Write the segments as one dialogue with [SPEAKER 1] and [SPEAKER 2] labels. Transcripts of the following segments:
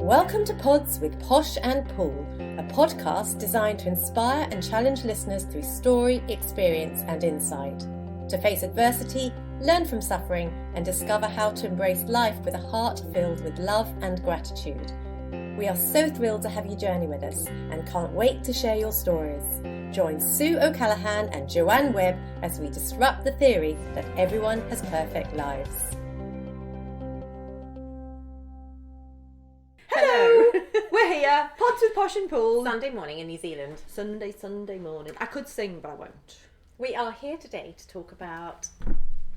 [SPEAKER 1] Welcome to Pods with Posh and Paul, a podcast designed to inspire and challenge listeners through story, experience and insight. To face adversity, learn from suffering and discover how to embrace life with a heart filled with love and gratitude. We are so thrilled to have you journey with us and can't wait to share your stories. Join Sue O'Callaghan and Joanne Webb as we disrupt the theory that everyone has perfect lives.
[SPEAKER 2] Hello! We're here, Pods with Posh and Paul.
[SPEAKER 1] Sunday morning in New Zealand.
[SPEAKER 2] Sunday morning. I could sing, but I won't.
[SPEAKER 1] We are here today to talk about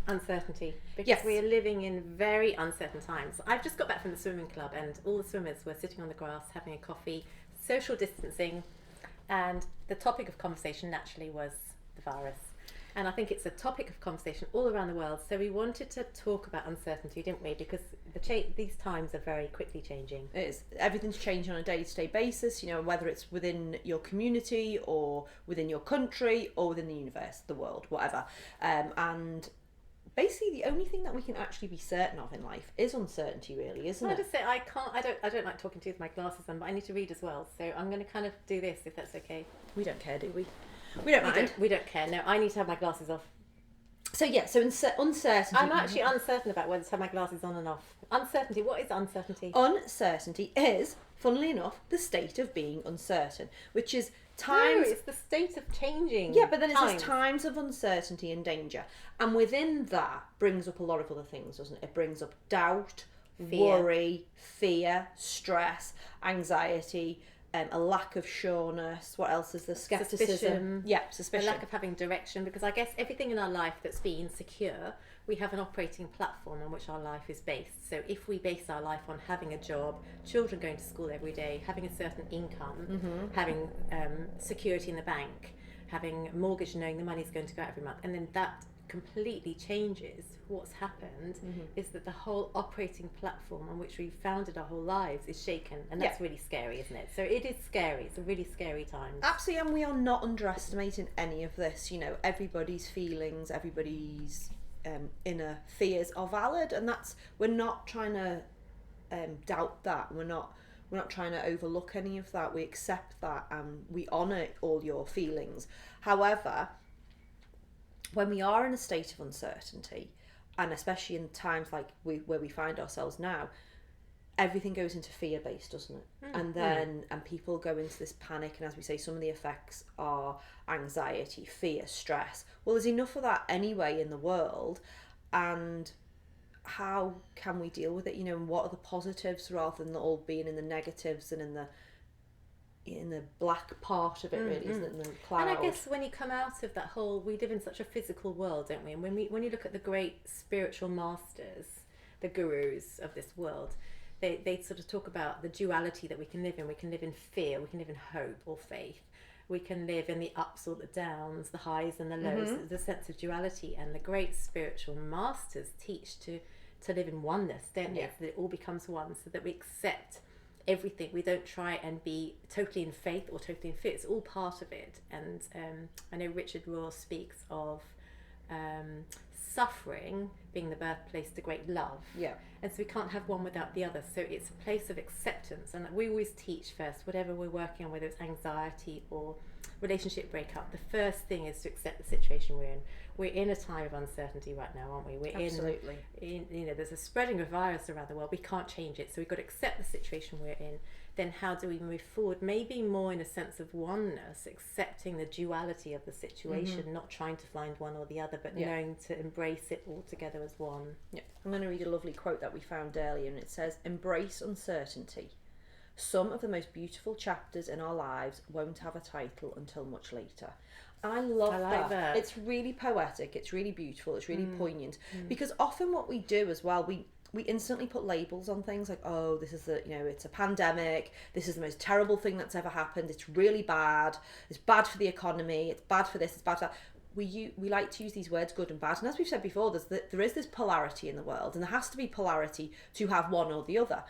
[SPEAKER 1] uncertainty because
[SPEAKER 2] Yes.
[SPEAKER 1] we are living in very uncertain times. I've just got back from the swimming club and all the swimmers were sitting on the grass having a coffee, social distancing, and the topic of conversation naturally was the virus. And I think it's a topic of conversation all around the world. So we wanted to talk about uncertainty, didn't we? Because these times are very quickly changing.
[SPEAKER 2] It is. Everything's changing on a day-to-day basis, you know, whether it's within your community or within your country or within the universe, the world, whatever. And basically the only thing that we can actually be certain of in life is uncertainty, really, isn't
[SPEAKER 1] I
[SPEAKER 2] it?
[SPEAKER 1] just say I don't like talking to you with my glasses on, but I need to read as well. So I'm going to kind of do this if that's okay.
[SPEAKER 2] We don't care, do we? We don't mind.
[SPEAKER 1] We don't care. No, I need to have my glasses off.
[SPEAKER 2] So yeah, so uncertainty.
[SPEAKER 1] I'm actually uncertain about whether to have my glasses on and off. Uncertainty. What is uncertainty?
[SPEAKER 2] Uncertainty is, funnily enough, the state of being uncertain, which is times...
[SPEAKER 1] No, it's the state of changing.
[SPEAKER 2] Yeah, but then it says times of uncertainty and danger. And within that brings up a lot of other things, doesn't it? It brings up doubt, worry, fear, stress, anxiety, a lack of sureness. What else is there? Skepticism.
[SPEAKER 1] Suspicion.
[SPEAKER 2] Yeah, suspicion.
[SPEAKER 1] A lack of having direction, because I guess everything in our life that's been secure, we have an operating platform on which our life is based. So if we base our life on having a job, children going to school every day, having a certain income, having security in the bank, having a mortgage, knowing the money's going to go out every month, and then that completely changes, what's happened is that the whole operating platform on which we've founded our whole lives is shaken, and that's really scary, isn't it? So it is scary. It's a really scary time.
[SPEAKER 2] Absolutely, and we are not underestimating any of this. You know, everybody's feelings, everybody's inner fears are valid, and we're not trying to doubt that. We're not trying to overlook any of that. We accept that and we honour all your feelings. However, when we are in a state of uncertainty, and especially in times like where we find ourselves now, everything goes into fear-based, doesn't it? And people go into this panic, and as we say, some of the effects are anxiety, fear, stress. Well, there's enough of that anyway in the world, and how can we deal with it? You know, and what are the positives rather than all being in the negatives and in the black part of it, really, isn't it? In the cloud.
[SPEAKER 1] And I guess when you come out of that whole, we live in such a physical world, don't we? And when you look at the great spiritual masters, the gurus of this world, they sort of talk about the duality that we can live in. We can live in fear, we can live in hope or faith. We can live in the ups or the downs, the highs and the lows, the sense of duality. And the great spiritual masters teach to live in oneness, don't they? So that it all becomes one, so that we accept everything. We don't try and be totally in faith or totally in fear. It's all part of it. And I know Richard Rohr speaks of suffering being the birthplace to great love. Yeah. And so we can't have one without the other. So it's a place of acceptance. And we always teach first, whatever we're working on, whether it's anxiety or relationship breakup, the first thing is to accept the situation we're in. We're in a time of uncertainty right now, aren't we? We're
[SPEAKER 2] Absolutely.
[SPEAKER 1] There's a spreading of virus around the world. We can't change it. So we've got to accept the situation we're in. Then how do we move forward? Maybe more in a sense of oneness, accepting the duality of the situation, not trying to find one or the other, but knowing to embrace it all together as one.
[SPEAKER 2] Yeah. I'm going to read a lovely quote that we found earlier, and it says, "Embrace uncertainty. Some of the most beautiful chapters in our lives won't have a title until much later." And I love that. It's really poetic, it's really beautiful, it's really poignant. Because often what we do as well, we instantly put labels on things like, oh, this is it's a pandemic, this is the most terrible thing that's ever happened, it's really bad, it's bad for the economy, it's bad for this, it's bad for that. We like to use these words good and bad, and as we've said before, there is this polarity in the world, and there has to be polarity to have one or the other.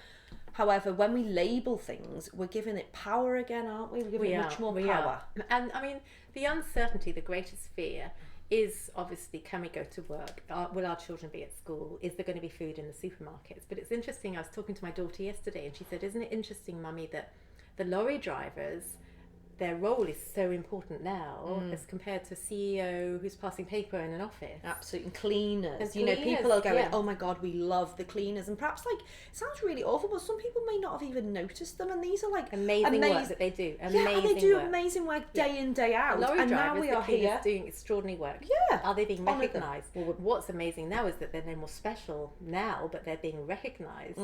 [SPEAKER 2] However, when we label things, we're giving it power again, aren't we? We're giving it much more power.
[SPEAKER 1] And I mean, the uncertainty, the greatest fear, is obviously, can we go to work? Will our children be at school? Is there going to be food in the supermarkets? But it's interesting, I was talking to my daughter yesterday and she said, isn't it interesting, Mummy, that the lorry drivers, their role is so important now as compared to a CEO who's passing paper in an office.
[SPEAKER 2] Absolutely. And cleaners.
[SPEAKER 1] And
[SPEAKER 2] People are going,
[SPEAKER 1] yeah.
[SPEAKER 2] oh my God, we love the cleaners. And perhaps, like, it sounds really awful, but some people may not have even noticed them. And these are like
[SPEAKER 1] amazing work that they do.
[SPEAKER 2] Yeah, and they do
[SPEAKER 1] work.
[SPEAKER 2] amazing work day in, day out.
[SPEAKER 1] Lorry
[SPEAKER 2] and
[SPEAKER 1] drivers,
[SPEAKER 2] now we
[SPEAKER 1] the
[SPEAKER 2] are
[SPEAKER 1] cleaners
[SPEAKER 2] here
[SPEAKER 1] doing extraordinary work.
[SPEAKER 2] Yeah.
[SPEAKER 1] Are they being
[SPEAKER 2] Honour them.
[SPEAKER 1] recognised? Well, what's amazing now is that they're no more special now, but they're being recognised.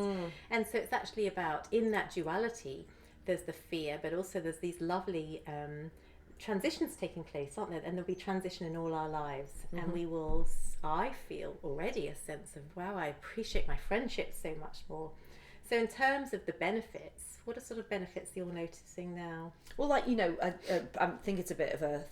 [SPEAKER 1] And so it's actually about, in that duality, there's the fear, but also there's these lovely transitions taking place, aren't there? And there'll be transition in all our lives. And we will, I feel already a sense of, wow, I appreciate my friendships so much more. So in terms of the benefits, what are sort of benefits you're noticing now?
[SPEAKER 2] Well, like, I think it's a bit of a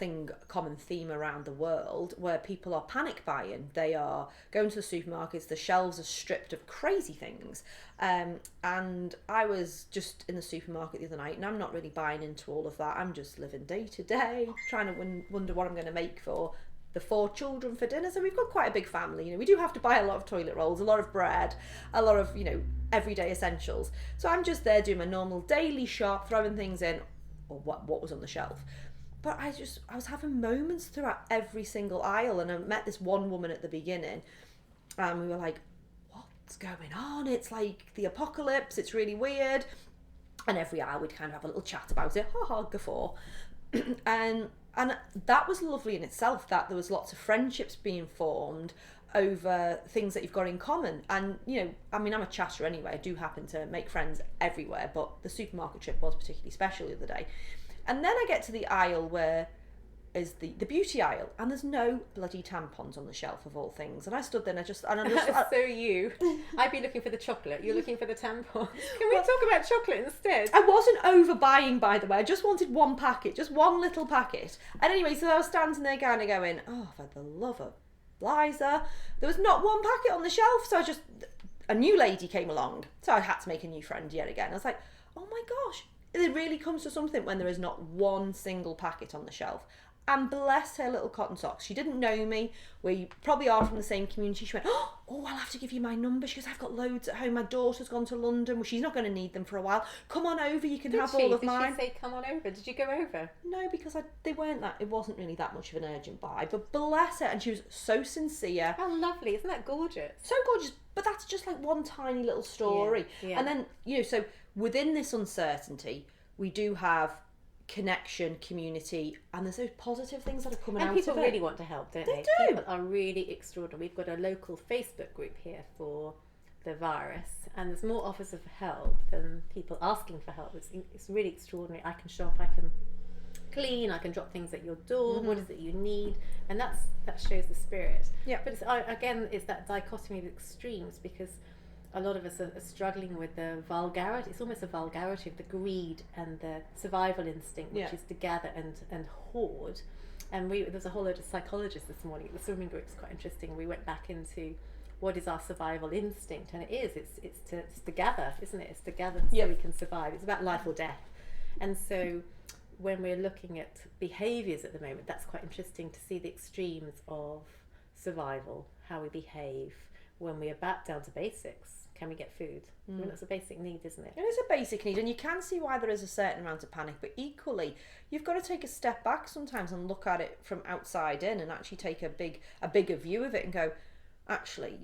[SPEAKER 2] common theme around the world where people are panic buying. They are going to the supermarkets, the shelves are stripped of crazy things. And I was just in the supermarket the other night, and I'm not really buying into all of that. I'm just living day to day, trying to wonder what I'm going to make for the 4 children for dinner. So we've got quite a big family. We do have to buy a lot of toilet rolls, a lot of bread, a lot of, everyday essentials. So I'm just there doing my normal daily shop, throwing things in, or what was on the shelf. But I was having moments throughout every single aisle, and I met this one woman at the beginning, and we were like, what's going on? It's like the apocalypse, it's really weird. And every aisle we'd kind of have a little chat about it, guffaw. And that was lovely in itself, that there was lots of friendships being formed over things that you've got in common. And I'm a chatter anyway, I do happen to make friends everywhere, but the supermarket trip was particularly special the other day. And then I get to the aisle where is the beauty aisle, and there's no bloody tampons on the shelf, of all things. And I stood there and I just
[SPEAKER 1] So I'd be looking for the chocolate, you're looking for the tampons. Can we talk about chocolate instead?
[SPEAKER 2] I wasn't overbuying, by the way. I just wanted one packet, just one little packet. And anyway, so I was standing there kind of going, oh, for the love of Liza, there was not one packet on the shelf. So a new lady came along, so I had to make a new friend yet again. I was like, oh my gosh, it really comes to something when there is not one single packet on the shelf. And bless her little cotton socks, she didn't know me. We probably are from the same community. She went, oh, I'll have to give you my number. She goes, I've got loads at home. My daughter's gone to London. Well, she's not going to need them for a while. Come on over, you can have all of mine.
[SPEAKER 1] Did she say come on over? Did you go over?
[SPEAKER 2] No, because it wasn't really that much of an urgent buy. But bless her, and she was so sincere.
[SPEAKER 1] How lovely, isn't that gorgeous?
[SPEAKER 2] So gorgeous, but that's just like one tiny little story.
[SPEAKER 1] Yeah.
[SPEAKER 2] And then, so within this uncertainty, we do have connection, community, and there's those positive things that are coming out of it.
[SPEAKER 1] And people really want to help, don't they?
[SPEAKER 2] They do.
[SPEAKER 1] People are really extraordinary. We've got a local Facebook group here for the virus, and there's more offers of help than people asking for help. It's really extraordinary. I can shop, I can clean, I can drop things at your door. What is it you need? And that shows the spirit.
[SPEAKER 2] Yeah.
[SPEAKER 1] But it's that dichotomy of extremes, because a lot of us are struggling with the vulgarity. It's almost a vulgarity of the greed and the survival instinct, which is to gather and hoard. And there's a whole load of psychologists this morning. The swimming group is quite interesting. We went back into what is our survival instinct, and it's to gather, isn't it? It's to gather so we can survive. It's about life or death. And so when we're looking at behaviours at the moment, that's quite interesting to see the extremes of survival, how we behave when we are back down to basics. Can we get food? I mean, that's a basic need, isn't it?
[SPEAKER 2] It is a basic need, and you can see why there is a certain amount of panic, but equally you've got to take a step back sometimes and look at it from outside in, and actually take a bigger view of it and go, actually,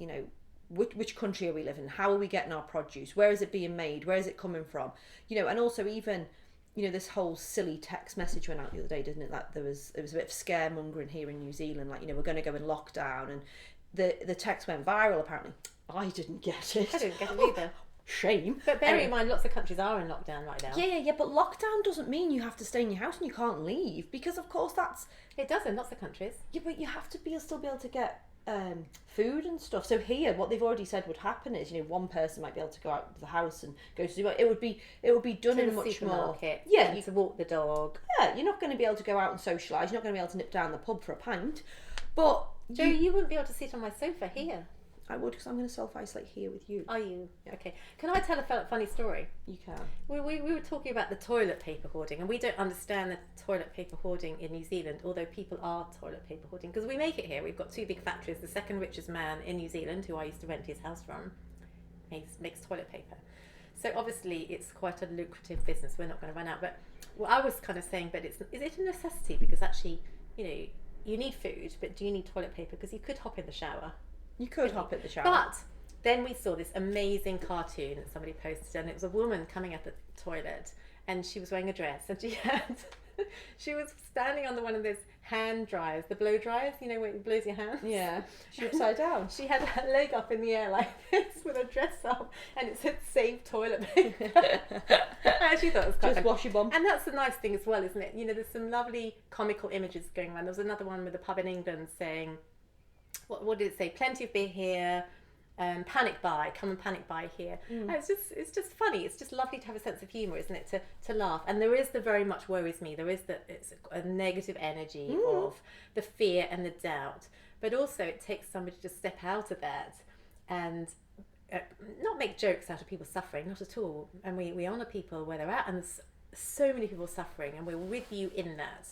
[SPEAKER 2] which country are we living in? How are we getting our produce? Where is it being made? Where is it coming from? And also even this whole silly text message went out the other day, didn't it? That there was a bit of scaremongering here in New Zealand, like, we're going to go in lockdown, and the text went viral apparently. I didn't get it.
[SPEAKER 1] I didn't get it either.
[SPEAKER 2] Shame.
[SPEAKER 1] But bearing in mind, lots of countries are in lockdown right now.
[SPEAKER 2] Yeah, but lockdown doesn't mean you have to stay in your house and you can't leave, because of course
[SPEAKER 1] it does in lots of countries.
[SPEAKER 2] Yeah, but you have to still be able to get food and stuff. So here, what they've already said would happen is, one person might be able to go out of the house and go to the. It would be done in a much more.
[SPEAKER 1] Yeah, you to walk the dog.
[SPEAKER 2] Yeah, you're not going to be able to go out and socialise. You're not going to be able to nip down the pub for a pint. But
[SPEAKER 1] Joe, you wouldn't be able to sit on my sofa here.
[SPEAKER 2] I would, because I'm going to self-isolate here with you.
[SPEAKER 1] Are you?
[SPEAKER 2] Yeah.
[SPEAKER 1] Okay. Can I tell a funny story?
[SPEAKER 2] You can.
[SPEAKER 1] We were talking about the toilet paper hoarding, and we don't understand the toilet paper hoarding in New Zealand, although people are toilet paper hoarding, because we make it here. We've got 2 big factories. The second richest man in New Zealand, who I used to rent his house from, makes toilet paper. So obviously it's quite a lucrative business. We're not going to run out. But what I was kind of saying, but is it a necessity? Because actually, you need food, but do you need toilet paper? Because you could hop in the shower.
[SPEAKER 2] You could hop in the shower.
[SPEAKER 1] But then we saw this amazing cartoon that somebody posted, and it was a woman coming out the toilet, and she was wearing a dress, and she was standing under one of those hand dryers, the blow dryers, where it blows your hands.
[SPEAKER 2] Yeah. She upside down.
[SPEAKER 1] She had her leg up in the air like this with her dress up, and it said "Save toilet paper." I actually thought it was quite
[SPEAKER 2] Just wash your bum.
[SPEAKER 1] And that's the nice thing as well, isn't it? There's some lovely comical images going around. There was another one with a pub in England saying, what did it say? Plenty of beer here. Panic buy, come and panic buy here. It's just funny. It's just lovely to have a sense of humour, isn't it? To laugh. And there is the very much worries me. There is it's a negative energy of the fear and the doubt. But also it takes somebody to step out of that and not make jokes out of people suffering, not at all. And we honour people where they're at, and there's so many people suffering, and we're with you in that.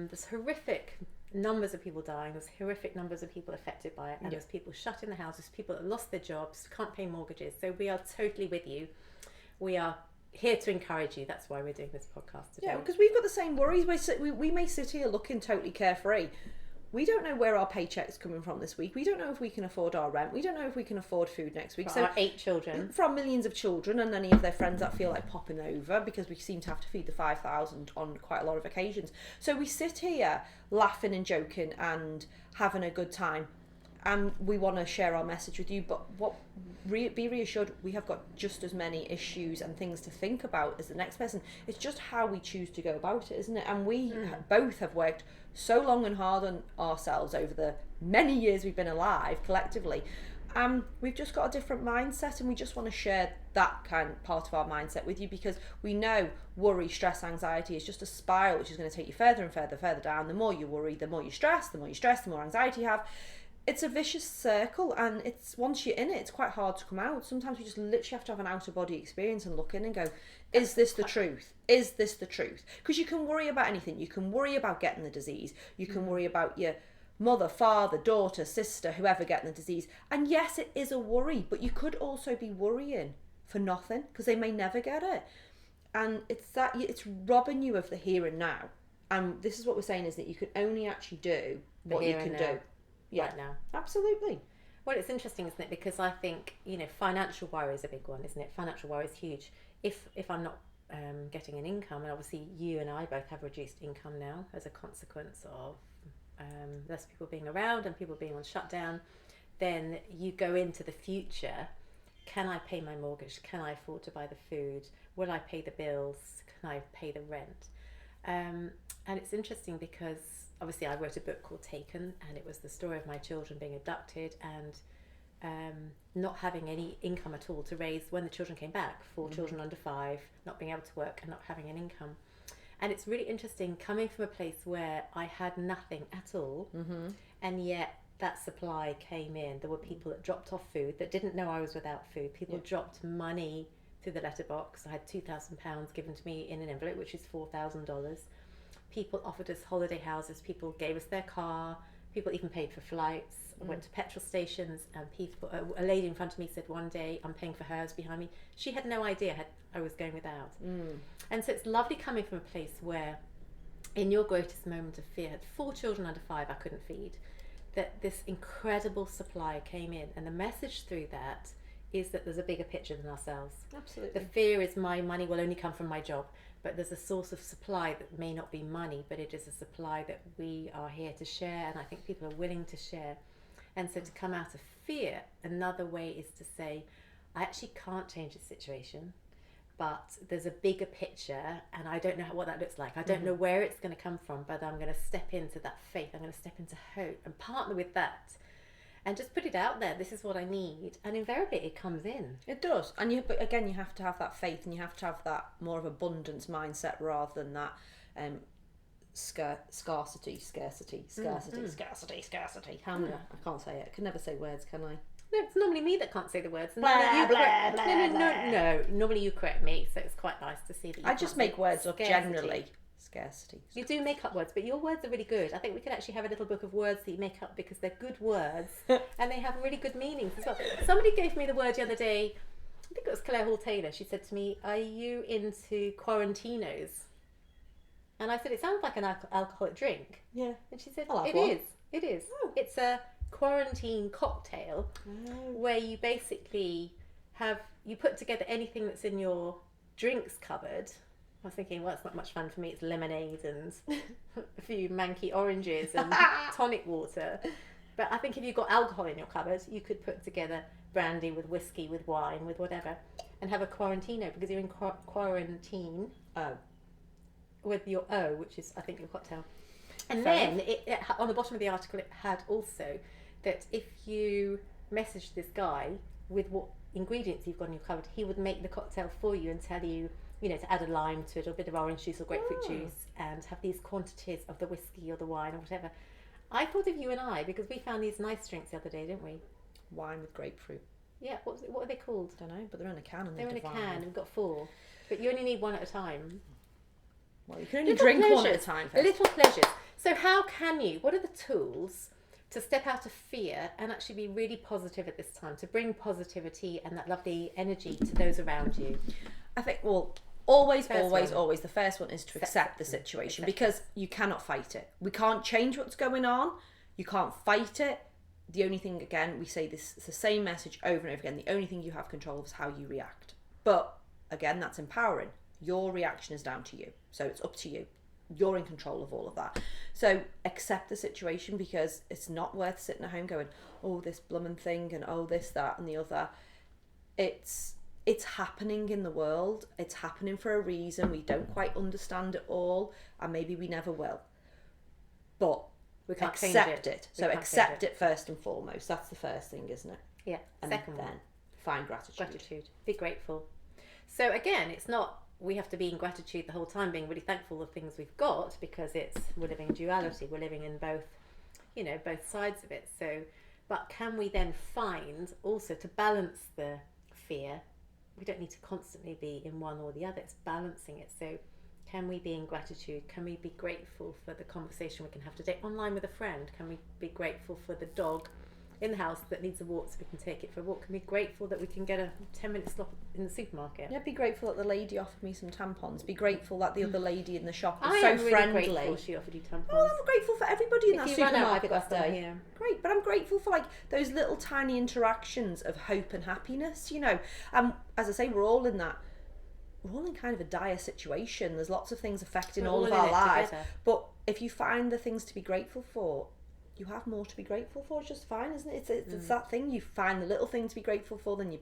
[SPEAKER 1] There's horrific numbers of people dying, there's horrific numbers of people affected by it, and there's people shut in the houses, people that lost their jobs, can't pay mortgages. So we are totally with you. We are here to encourage you. That's why we're doing this podcast today.
[SPEAKER 2] Yeah, because we've got the same worries. We may sit here looking totally carefree. We don't know where our paycheck's coming from this week. We don't know if we can afford our rent. We don't know if we can afford food next week.
[SPEAKER 1] For our 8 children.
[SPEAKER 2] From millions of children and any of their friends that feel like popping over, because we seem to have to feed the 5,000 on quite a lot of occasions. So we sit here laughing and joking and having a good time. And we want to share our message with you. But be reassured, we have got just as many issues and things to think about as the next person. It's just how we choose to go about it, isn't it? And we both have worked so long and hard on ourselves over the many years we've been alive collectively. We've just got a different mindset, and we just want to share that kind of part of our mindset with you, because we know worry, stress, anxiety is just a spiral which is going to take you further and further down. The more you worry, the more you stress, the more anxiety you have. It's a vicious circle, and it's once you're in it, it's quite hard to come out. Sometimes we just literally have to have an out of body experience and look in and go, is this the truth? Is this the truth? Because you can worry about anything. You can worry about getting the disease. You can worry about your mother, father, daughter, sister, whoever getting the disease. And yes, it is a worry, but you could also be worrying for nothing, because they may never get it. And it's robbing you of the here and now. And this is what we're saying, is that you can only actually do what you can do. Yeah,
[SPEAKER 1] right now.
[SPEAKER 2] Absolutely.
[SPEAKER 1] Well, it's interesting, isn't it? Because I think, financial worry is a big one, isn't it? Financial worry is huge. If I'm not getting an income, and obviously you and I both have reduced income now as a consequence of less people being around and people being on shutdown, then you go into the future. Can I pay my mortgage? Can I afford to buy the food? Will I pay the bills? Can I pay the rent? And it's interesting because obviously I wrote a book called Taken, and it was the story of my children being abducted and not having any income at all to raise when the children came back. 4 children under 5, not being able to work and not having an income. And it's really interesting coming from a place where I had nothing at all, and yet that supply came in. There were people that dropped off food that didn't know I was without food. People dropped money through the letterbox. I had £2,000 given to me in an envelope, which is $4,000. People offered us holiday houses, people gave us their car, people even paid for flights. I went to petrol stations, and people, a lady in front of me said one day, I'm paying for hers behind me. She had no idea I was going without. And so it's lovely coming from a place where, in your greatest moment of fear, I had 4 children under 5 I couldn't feed, that this incredible supply came in. And the message through that is that there's a bigger picture than ourselves.
[SPEAKER 2] Absolutely.
[SPEAKER 1] The fear is my money will only come from my job. But there's a source of supply that may not be money, but it is a supply that we are here to share, and I think people are willing to share. And so to come out of fear, another way is to say, I actually can't change the situation, but there's a bigger picture, and I don't know what that looks like. I don't know where it's going to come from, but I'm going to step into that faith. I'm going to step into hope and partner with that. And just put it out there, this is what I need. And invariably it comes in.
[SPEAKER 2] It does. And but again, you have to have that faith, and you have to have that more of abundance mindset rather than that scarcity. How many? I can't say it. I can never say words, can I?
[SPEAKER 1] No, it's normally me that can't say the words.
[SPEAKER 2] Blah,
[SPEAKER 1] You
[SPEAKER 2] blah,
[SPEAKER 1] correct-
[SPEAKER 2] blah,
[SPEAKER 1] no,
[SPEAKER 2] blah.
[SPEAKER 1] no. Normally you correct me, so it's quite nice to see that you
[SPEAKER 2] I
[SPEAKER 1] can't
[SPEAKER 2] just
[SPEAKER 1] say
[SPEAKER 2] make words up
[SPEAKER 1] scarcity.
[SPEAKER 2] generally. Scarcity.
[SPEAKER 1] You do make up words, but your words are really good. I think we could actually have a little book of words that you make up because they're good words and they have really good meanings as well. Somebody gave me the word the other day. I think it was Claire Hall Taylor. She said to me, "Are you into quarantinos?" And I said, "It sounds like an alcoholic drink."
[SPEAKER 2] Yeah.
[SPEAKER 1] And she said,
[SPEAKER 2] I'll have
[SPEAKER 1] "It
[SPEAKER 2] one."
[SPEAKER 1] is. It is.
[SPEAKER 2] Oh.
[SPEAKER 1] It's a quarantine cocktail where you basically you put together anything that's in your drinks cupboard." I was thinking, well, it's not much fun for me. It's lemonade and a few manky oranges and tonic water. But I think if you've got alcohol in your cupboard, you could put together brandy with whiskey, with wine, with whatever, and have a quarantino because you're in quarantine
[SPEAKER 2] Oh.
[SPEAKER 1] with your which is, I think, your cocktail. And
[SPEAKER 2] Fair
[SPEAKER 1] then on the bottom of the article, it had also that if you message this guy with what ingredients you've got in your cupboard, he would make the cocktail for you and tell you, to add a lime to it or a bit of orange juice or grapefruit juice and have these quantities of the whiskey or the wine or whatever. I thought of you and I because we found these nice drinks the other day, didn't we?
[SPEAKER 2] Wine with grapefruit.
[SPEAKER 1] Yeah, what are they called?
[SPEAKER 2] I don't know, but they're in a can and
[SPEAKER 1] They're in a
[SPEAKER 2] divine.
[SPEAKER 1] can and we've got 4. But you only need one at a time.
[SPEAKER 2] Well, you can only
[SPEAKER 1] Little
[SPEAKER 2] drink one at a
[SPEAKER 1] pleasures.
[SPEAKER 2] time first.
[SPEAKER 1] Little pleasures. So what are the tools to step out of fear and actually be really positive at this time, to bring positivity and that lovely energy to those around you?
[SPEAKER 2] I think, always,
[SPEAKER 1] First one.
[SPEAKER 2] the first one is to accept the situation because you cannot fight it. We can't change what's going on. You can't fight it. The only thing, again, we say this, it's the same message over and over again. The only thing you have control of is how you react. But again, that's empowering. Your reaction is down to you. So it's up to you. You're in control of all of that. So accept the situation because it's not worth sitting at home going, oh, this blooming thing and oh, this, that and the other. It's happening in the world. It's happening for a reason. We don't quite understand it all and maybe we never will. But
[SPEAKER 1] We can't
[SPEAKER 2] accept
[SPEAKER 1] change
[SPEAKER 2] it.
[SPEAKER 1] We
[SPEAKER 2] So
[SPEAKER 1] can't
[SPEAKER 2] accept
[SPEAKER 1] change
[SPEAKER 2] it first and foremost. That's the first thing, isn't it?
[SPEAKER 1] Yeah.
[SPEAKER 2] And
[SPEAKER 1] Second
[SPEAKER 2] then
[SPEAKER 1] one.
[SPEAKER 2] find gratitude.
[SPEAKER 1] Gratitude. Be grateful. So again, it's not we have to be in gratitude the whole time, being really thankful for things we've got because we're living in duality. We're living in both, both sides of it. So, but can we then find also to balance the fear? We don't need to constantly be in one or the other. It's balancing it. So can we be in gratitude? Can we be grateful for the conversation we can have today online with a friend? Can we be grateful for the dog in the house that needs a walk so we can take it for a walk? Can we be grateful that we can get a 10-minute stop in the supermarket?
[SPEAKER 2] Yeah, be grateful that the lady offered me some tampons. Be grateful that the other lady in the shop was
[SPEAKER 1] I
[SPEAKER 2] so
[SPEAKER 1] am really
[SPEAKER 2] friendly.
[SPEAKER 1] grateful she offered you tampons.
[SPEAKER 2] Oh, I'm grateful for everybody in that
[SPEAKER 1] If you run out,
[SPEAKER 2] supermarket
[SPEAKER 1] I've got
[SPEAKER 2] that
[SPEAKER 1] some
[SPEAKER 2] day.
[SPEAKER 1] here.
[SPEAKER 2] Great, but I'm grateful for those little tiny interactions of hope and happiness. As I say, we're all in kind of a dire situation. There's lots of things affecting
[SPEAKER 1] We're
[SPEAKER 2] all of
[SPEAKER 1] all in
[SPEAKER 2] our
[SPEAKER 1] it
[SPEAKER 2] lives.
[SPEAKER 1] together.
[SPEAKER 2] But if you find the things to be grateful for, you have more to be grateful for. It's just fine, isn't it? It's that thing. You find the little thing to be grateful for, then you're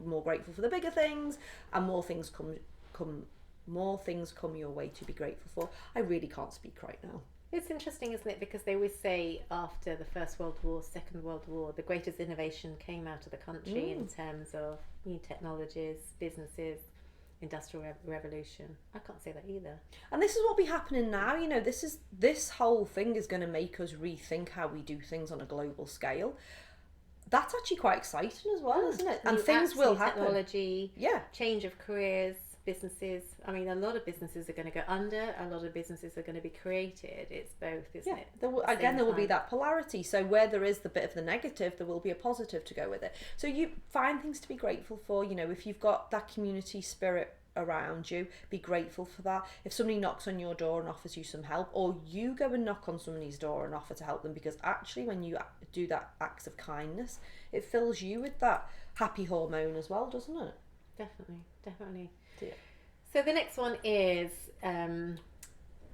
[SPEAKER 2] more grateful for the bigger things, and more things come your way to be grateful for. I really can't speak right now.
[SPEAKER 1] It's interesting, isn't it? Because they always say after the First World War, Second World War, the greatest innovation came out of the country in terms of new technologies, businesses, industrial revolution. I can't say that either.
[SPEAKER 2] And this is what will be happening now. This whole thing is going to make us rethink how we do things on a global scale. That's actually quite exciting as well, isn't it? And
[SPEAKER 1] New
[SPEAKER 2] things
[SPEAKER 1] apps,
[SPEAKER 2] will
[SPEAKER 1] new
[SPEAKER 2] happen.
[SPEAKER 1] Technology,
[SPEAKER 2] Yeah.
[SPEAKER 1] change of careers, businesses. I mean, a lot of businesses are going to go under. A lot of businesses are going to be created. It's both, isn't it?
[SPEAKER 2] There will be that polarity. So where there is the bit of the negative, there will be a positive to go with it. So you find things to be grateful for. If you've got that community spirit around you, be grateful for that. If somebody knocks on your door and offers you some help, or you go and knock on somebody's door and offer to help them, because actually when you do that act of kindness, it fills you with that happy hormone as well, doesn't it?
[SPEAKER 1] Definitely.
[SPEAKER 2] Yeah.
[SPEAKER 1] So the next one is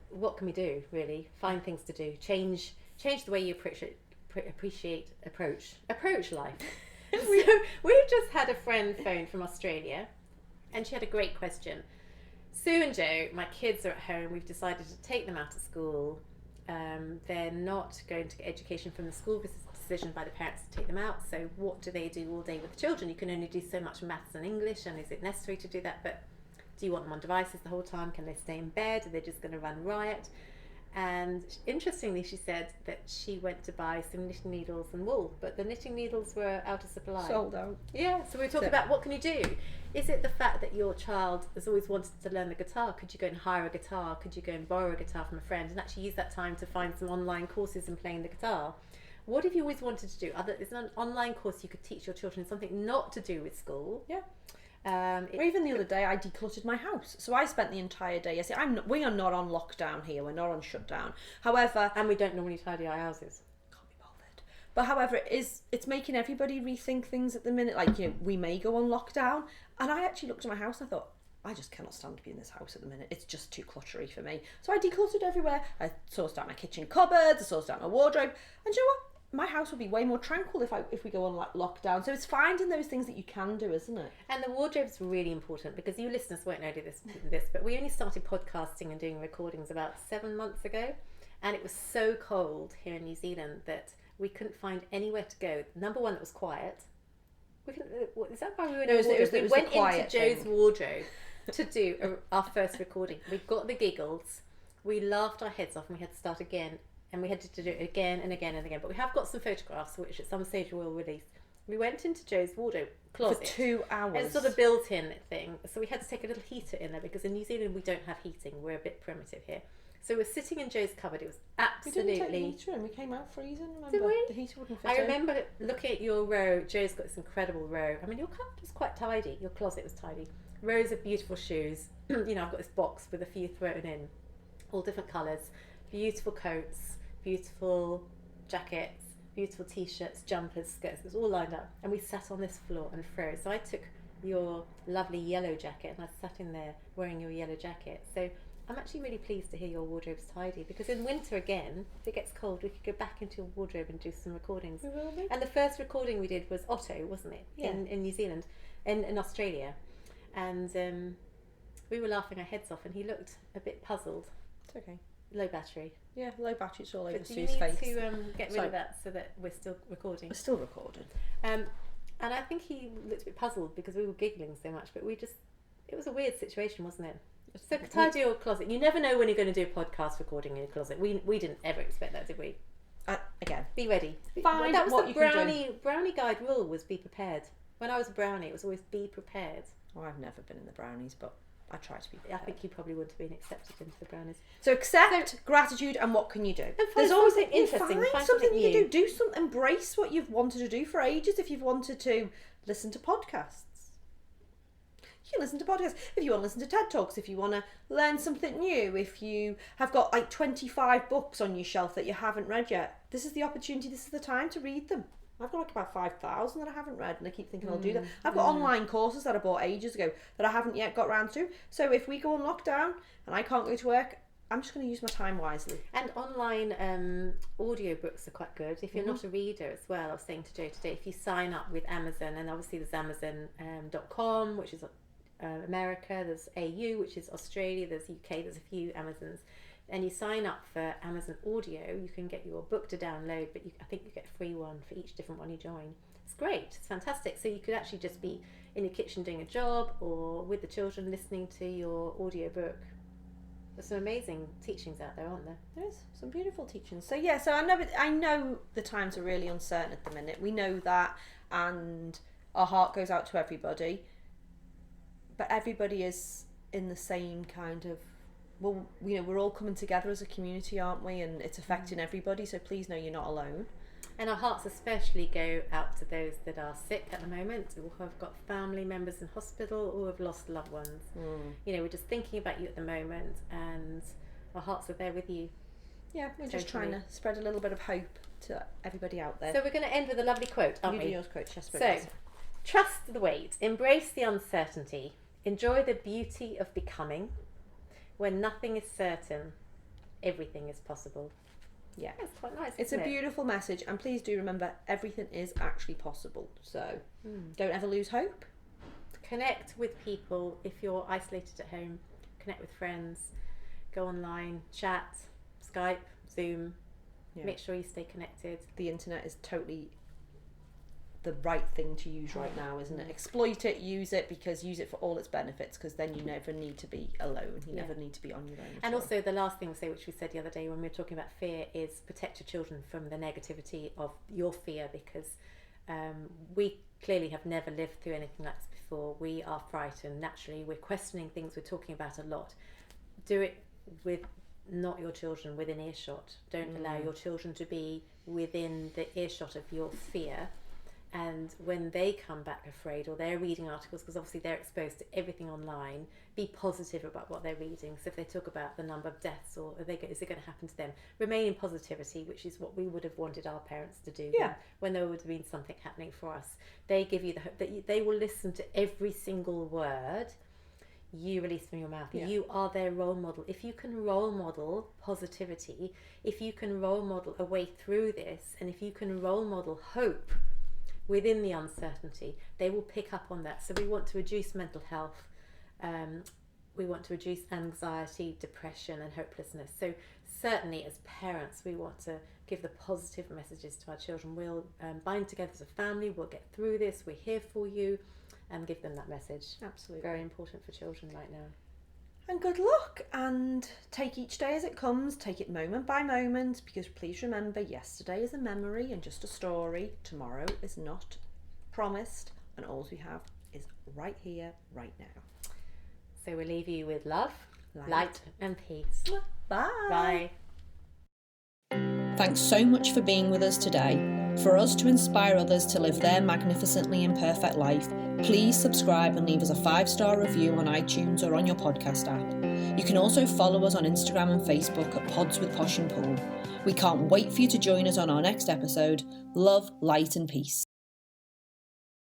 [SPEAKER 1] what can we do, really? Find things to do. Change the way you approach life. So we've just had a friend phone from Australia and she had a great question. Sue and Joe, my kids are at home. We've decided to take them out of school. They're not going to get education from the school. This is a decision by the parents to take them out. So what do they do all day with the children? You can only do so much maths and English, and is it necessary to do that? But do you want them on devices the whole time? Can they stay in bed? Are they just going to run riot? And interestingly, she said that she went to buy some knitting needles and wool, but the knitting needles were out of supply.
[SPEAKER 2] Sold out.
[SPEAKER 1] Yeah, so we were talking about what can you do? Is it the fact that your child has always wanted to learn the guitar? Could you go and hire a guitar? Could you go and borrow a guitar from a friend and actually use that time to find some online courses in playing the guitar? What have you always wanted to do? Is there an online course you could teach your children something not to do with school?
[SPEAKER 2] Yeah. Or even the other day, I decluttered my house. So I spent the entire day. We are not on lockdown here. We're not on shutdown. However,
[SPEAKER 1] and we don't normally tidy our houses.
[SPEAKER 2] Can't be bothered. But however, it's making everybody rethink things at the minute. Like, we may go on lockdown. And I actually looked at my house and I thought, I just cannot stand to be in this house at the minute. It's just too cluttery for me. So I decluttered everywhere. I sorted out my kitchen cupboards. I sorted out my wardrobe. And you know what? My house would be way more tranquil if we go on lockdown. So it's finding those things that you can do, isn't it?
[SPEAKER 1] And the wardrobe's really important because you listeners won't know this, but we only started podcasting and doing recordings about 7 months ago, and it was so cold here in New Zealand that we couldn't find anywhere to go. Number one, it was quiet. Is that why we were in the wardrobe? We went into Joe's wardrobe to do our first recording. We got the giggles. We laughed our heads off, and we had to start again. And we had to do it again and again and again. But we have got some photographs, which at some stage we'll release. We went into Joe's wardrobe closet.
[SPEAKER 2] For 2 hours.
[SPEAKER 1] It's sort of built-in thing. So we had to take a little heater in there because in New Zealand we don't have heating. We're a bit primitive here. So we're sitting in Joe's cupboard. It was absolutely...
[SPEAKER 2] We didn't take the heater in. We came out freezing, remember?
[SPEAKER 1] Did we?
[SPEAKER 2] The heater wouldn't fit
[SPEAKER 1] I remember looking at your row. Joe's got this incredible row. I mean, your cupboard was quite tidy. Your closet was tidy. Rows of beautiful shoes. I've got this box with a few thrown in. All different colours. Beautiful coats. Beautiful jackets, beautiful t-shirts, jumpers, skirts. It was all lined up, and we sat on this floor and froze. So I took your lovely yellow jacket and I sat in there wearing your yellow jacket. So I'm actually really pleased to hear your wardrobe's tidy, because in winter again, if it gets cold, we could go back into your wardrobe and do some recordings.
[SPEAKER 2] We will be.
[SPEAKER 1] And the first recording we did was Otto, wasn't it?
[SPEAKER 2] Yeah.
[SPEAKER 1] In New Zealand, in Australia, and we were laughing our heads off, and he looked a bit puzzled.
[SPEAKER 2] It's okay.
[SPEAKER 1] Low battery.
[SPEAKER 2] Yeah, low battery, it's all over
[SPEAKER 1] But do
[SPEAKER 2] Sue's
[SPEAKER 1] you
[SPEAKER 2] face.
[SPEAKER 1] need to get rid of that so that we're still recording?
[SPEAKER 2] We're still recording.
[SPEAKER 1] And I think he looked a bit puzzled because we were giggling so much, but it was a weird situation, wasn't it? So tidy your closet. You never know when you're going to do a podcast recording in your closet. We didn't ever expect that, did we?
[SPEAKER 2] Again.
[SPEAKER 1] Be ready.
[SPEAKER 2] Find
[SPEAKER 1] that was
[SPEAKER 2] what
[SPEAKER 1] the
[SPEAKER 2] you can do.
[SPEAKER 1] brownie guide rule was be prepared. When I was a brownie, it was always be prepared.
[SPEAKER 2] Oh, I've never been in the brownies, but I try to be
[SPEAKER 1] I
[SPEAKER 2] prepared.
[SPEAKER 1] think you probably would have been accepted into the brownies.
[SPEAKER 2] So accept gratitude, and what can you do?
[SPEAKER 1] And
[SPEAKER 2] There's always
[SPEAKER 1] something interesting.
[SPEAKER 2] Find something you can do. Do something. Embrace what you've wanted to do for ages. If you've wanted to listen to podcasts, you can listen to podcasts. If you want to listen to TED Talks, if you want to learn something new, if you have got like 25 books on your shelf that you haven't read yet, this is the opportunity. This is the time to read them. I've got like about 5,000 that I haven't read, and I keep thinking I'll do that. I've got online courses that I bought ages ago that I haven't yet got round to. So if we go on lockdown and I can't go to work, I'm just going to use my time wisely.
[SPEAKER 1] And online audiobooks are quite good. If you're not a reader as well, I was saying to Joe today, if you sign up with Amazon, and obviously there's Amazon.com, which is America, there's AU, which is Australia, there's UK, there's a few Amazons. And you sign up for Amazon Audio, you can get your book to download, but I think you get a free one for each different one you join. It's great, it's fantastic. So you could actually just be in your kitchen doing a job, or with the children listening to your audio book. There's some amazing teachings out there, aren't there?
[SPEAKER 2] There is some beautiful teachings. So yeah, so I know the times are really uncertain at the minute. We know that, and our heart goes out to everybody. But everybody is in the same kind of, well, we're all coming together as a community, aren't we? And it's affecting everybody, so please know you're not alone.
[SPEAKER 1] And our hearts especially go out to those that are sick at the moment, or who have got family members in hospital, or have lost loved ones. We're just thinking about you at the moment, and our hearts are there with you.
[SPEAKER 2] Yeah, we're just trying to spread a little bit of hope to everybody out there.
[SPEAKER 1] So we're going to end with a lovely quote, aren't we?
[SPEAKER 2] You do yours quote, yes,
[SPEAKER 1] So, trust the wait, embrace the uncertainty, enjoy the beauty of becoming. When nothing is certain, everything is possible.
[SPEAKER 2] Yeah,
[SPEAKER 1] it's quite nice.
[SPEAKER 2] It's a beautiful message, and please do remember everything is actually possible. So don't ever lose hope.
[SPEAKER 1] Connect with people if you're isolated at home. Connect with friends. Go online, chat, Skype, Zoom. Yeah. Make sure you stay connected.
[SPEAKER 2] The internet is totally the right thing to use right now, isn't it? Exploit it, use it for all its benefits, because then you never need to be alone. You never need to be on your own.
[SPEAKER 1] And also the last thing we'll say, which we said the other day when we were talking about fear, is protect your children from the negativity of your fear, because we clearly have never lived through anything like this before. We are frightened. Naturally, we're questioning things we're talking about a lot. Do it with not your children within earshot. Don't allow your children to be within the earshot of your fear. And when they come back afraid, or they're reading articles, because obviously they're exposed to everything online, be positive about what they're reading. So if they talk about the number of deaths, or is it going to happen to them, remain in positivity, which is what we would have wanted our parents to do when there would have been something happening for us. They give you the hope that they will listen to every single word you release from your mouth. You are their role model. If you can role model positivity, if you can role model a way through this, and if you can role model hope within the uncertainty, they will pick up on that. So we want to reduce mental health, we want to reduce anxiety, depression and hopelessness. So certainly as parents, we want to give the positive messages to our children. We'll bind together as a family, we'll get through this, we're here for you, and give them that message.
[SPEAKER 2] Absolutely.
[SPEAKER 1] Very important for children right now.
[SPEAKER 2] And good luck, and take each day as it comes, take it moment by moment, because please remember, yesterday is a memory and just a story. Tomorrow is not promised, and all we have is right here, right now.
[SPEAKER 1] So we'll leave you with love, light and peace.
[SPEAKER 2] Bye.
[SPEAKER 1] Bye.
[SPEAKER 3] Thanks so much for being with us today. For us to inspire others to live their magnificently imperfect life, please subscribe and leave us a 5-star review on iTunes or on your podcast app. You can also follow us on Instagram and Facebook at Pods with Posh and Pool. We can't wait for you to join us on our next episode. Love, light and peace.